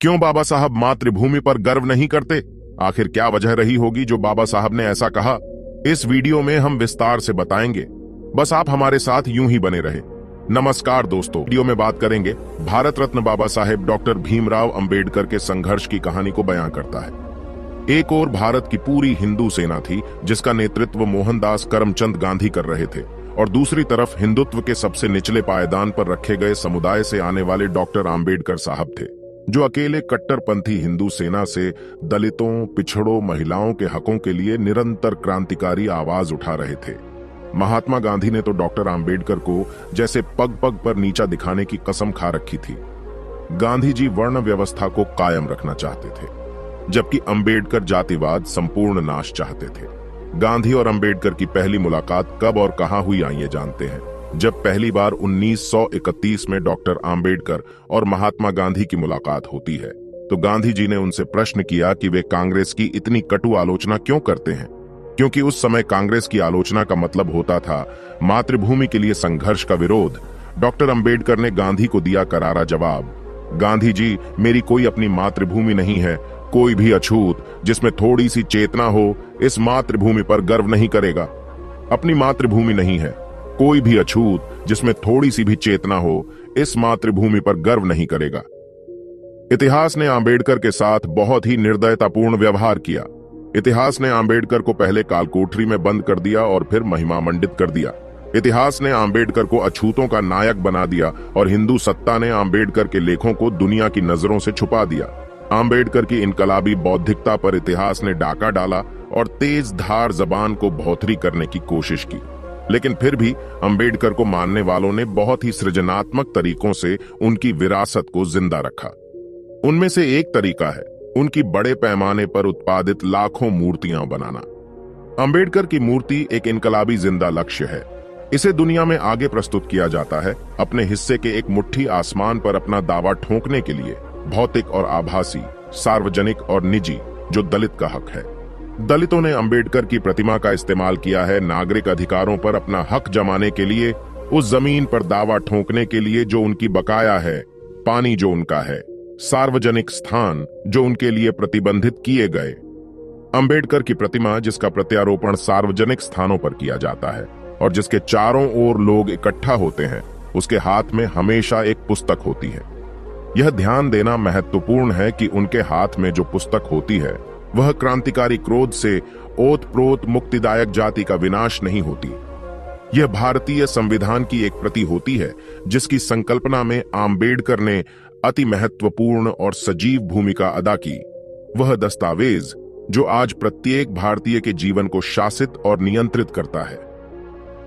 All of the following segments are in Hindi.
क्यों बाबा साहब मातृभूमि पर गर्व नहीं करते? आखिर क्या वजह रही होगी जो बाबा साहब ने ऐसा कहा? इस वीडियो में हम विस्तार से बताएंगे। बस आप हमारे साथ यूं ही बने रहे। नमस्कार दोस्तों, वीडियो में बात करेंगे भारत रत्न बाबा साहेब डॉक्टर भीमराव अंबेडकर के संघर्ष की कहानी को बयां करता है। एक ओर भारत की पूरी हिंदू सेना थी जिसका नेतृत्व मोहनदास करमचंद गांधी कर रहे थे, और दूसरी तरफ हिंदुत्व के सबसे निचले पायदान पर रखे गए समुदाय से आने वाले डॉक्टर आंबेडकर साहब थे, जो अकेले कट्टरपंथी हिंदू सेना से दलितों, पिछड़ों, महिलाओं के हकों के लिए निरंतर क्रांतिकारी आवाज उठा रहे थे। महात्मा गांधी ने तो डॉक्टर आंबेडकर को जैसे पग पग पर नीचा दिखाने की कसम खा रखी थी। गांधी जी वर्ण व्यवस्था को कायम रखना चाहते थे, जबकि अंबेडकर जातिवाद संपूर्ण नाश चाहते थे। गांधी और अंबेडकर की पहली मुलाकात कब और कहां हुई आइए जानते हैं। जब पहली बार 1931 में डॉक्टर आंबेडकर और महात्मा गांधी की मुलाकात होती है, तो गांधी जी ने उनसे प्रश्न किया कि वे कांग्रेस की इतनी कटु आलोचना क्यों करते हैं, क्योंकि उस समय कांग्रेस की आलोचना का मतलब होता था मातृभूमि के लिए संघर्ष का विरोध। डॉक्टर अंबेडकर ने गांधी को दिया करारा जवाब, गांधी जी, मेरी कोई अपनी मातृभूमि नहीं है। कोई भी अछूत जिसमें थोड़ी सी चेतना हो इस मातृभूमि पर गर्व नहीं करेगा। अपनी मातृभूमि नहीं है। कोई भी अछूत जिसमें थोड़ी सी भी चेतना हो इस मातृभूमि पर गर्व नहीं करेगा। इतिहास ने आंबेडकर के साथ बहुत ही निर्दयतापूर्ण व्यवहार किया। इतिहास ने आंबेडकर को पहले कालकोठरी में बंद कर दिया और फिर महिमा मंडित कर दिया। इतिहास ने आंबेडकर को अछूतों का नायक बना दिया और हिंदू सत्ता ने आंबेडकर के लेखों को दुनिया की नजरों से छुपा दिया। आंबेडकर की इनकलाबी बौद्धिकता पर इतिहास ने डाका डाला और तेज धार जबान को भौथरी करने की कोशिश की, लेकिन फिर भी अंबेडकर को मानने वालों ने बहुत ही सृजनात्मक तरीकों से उनकी विरासत को जिंदा रखा। उनमें से एक तरीका है उनकी बड़े पैमाने पर उत्पादित लाखों मूर्तियां बनाना। अंबेडकर की मूर्ति एक इनकलाबी जिंदा लक्ष्य है। इसे दुनिया में आगे प्रस्तुत किया जाता है अपने हिस्से के एक मुट्ठी आसमान पर अपना दावा ठोंकने के लिए, भौतिक और आभासी, सार्वजनिक और निजी, जो दलित का हक है। दलितों ने अंबेडकर की प्रतिमा का इस्तेमाल किया है नागरिक अधिकारों पर अपना हक जमाने के लिए, उस जमीन पर दावा ठोंकने के लिए जो उनकी बकाया है, पानी जो उनका है, सार्वजनिक स्थान जो उनके लिए प्रतिबंधित किए गए। अंबेडकर की प्रतिमा जिसका प्रत्यारोपण सार्वजनिक स्थानों पर किया जाता है और जिसके चारों ओर लोग इकट्ठा होते हैं, उसके हाथ में हमेशा एक पुस्तक होती है। यह ध्यान देना महत्वपूर्ण है कि उनके हाथ में जो पुस्तक होती है वह क्रांतिकारी क्रोध से ओतप्रोत मुक्तिदायक जाति का विनाश नहीं होती। यह भारतीय संविधान की एक प्रति होती है जिसकी संकल्पना में आंबेडकर ने अति महत्वपूर्ण और सजीव भूमिका अदा की। वह दस्तावेज जो आज प्रत्येक भारतीय के जीवन को शासित और नियंत्रित करता है।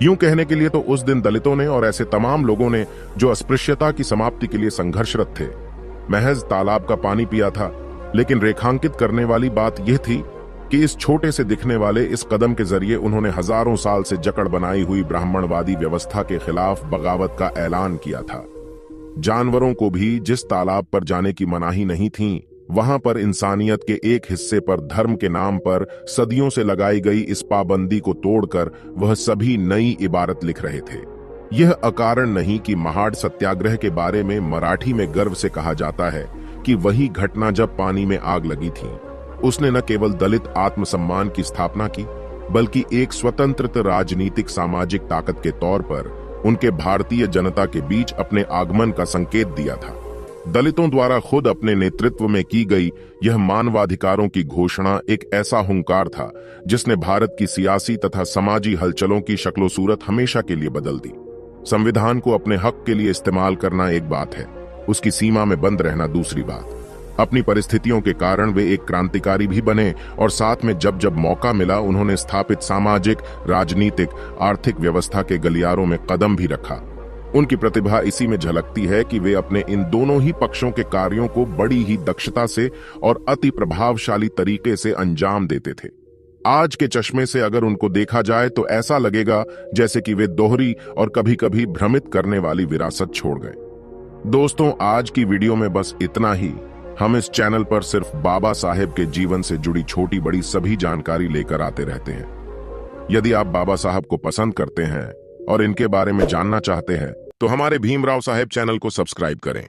यूं कहने के लिए तो उस दिन दलितों ने और ऐसे तमाम लोगों ने जो अस्पृश्यता की समाप्ति के लिए संघर्षरत थे, महज तालाब का पानी पिया था। लेकिन रेखांकित करने वाली बात यह थी कि इस छोटे से दिखने वाले इस कदम के जरिए उन्होंने हजारों साल से जकड़ बनाई हुई ब्राह्मणवादी व्यवस्था के खिलाफ बगावत का ऐलान किया था। जानवरों को भी जिस तालाब पर जाने की मनाही नहीं थी, वहां पर इंसानियत के एक हिस्से पर धर्म के नाम पर सदियों से लगाई गई इस पाबंदी को तोड़कर वह सभी नई इबारत लिख रहे थे। यह अकारण नहीं कि महाड़ सत्याग्रह के बारे में मराठी में गर्व से कहा जाता है कि वही घटना जब पानी में आग लगी थी, उसने न केवल दलित आत्मसम्मान की स्थापना की, बल्कि एक स्वतंत्र राजनीतिक सामाजिक ताकत के तौर पर उनके भारतीय जनता के बीच अपने आगमन का संकेत दिया था। दलितों द्वारा खुद अपने नेतृत्व में की गई यह मानवाधिकारों की घोषणा एक ऐसा हुंकार था जिसने भारत की सियासी तथा समाजी हलचलों की शक्लो सूरत हमेशा के लिए बदल दी। संविधान को अपने हक के लिए इस्तेमाल करना एक बात है, उसकी सीमा में बंद रहना दूसरी बात। अपनी परिस्थितियों के कारण वे एक क्रांतिकारी भी बने और साथ में जब जब मौका मिला उन्होंने स्थापित सामाजिक, राजनीतिक, आर्थिक व्यवस्था के गलियारों में कदम भी रखा। उनकी प्रतिभा इसी में झलकती है कि वे अपने इन दोनों ही पक्षों के कार्यों को बड़ी ही दक्षता से और अति प्रभावशाली तरीके से अंजाम देते थे। आज के चश्मे से अगर उनको देखा जाए तो ऐसा लगेगा जैसे कि वे दोहरी और कभी कभी भ्रमित करने वाली विरासत छोड़ गए। दोस्तों, आज की वीडियो में बस इतना ही। हम इस चैनल पर सिर्फ बाबा साहेब के जीवन से जुड़ी छोटी बड़ी सभी जानकारी लेकर आते रहते हैं। यदि आप बाबा साहब को पसंद करते हैं और इनके बारे में जानना चाहते हैं तो हमारे भीमराव साहेब चैनल को सब्सक्राइब करें।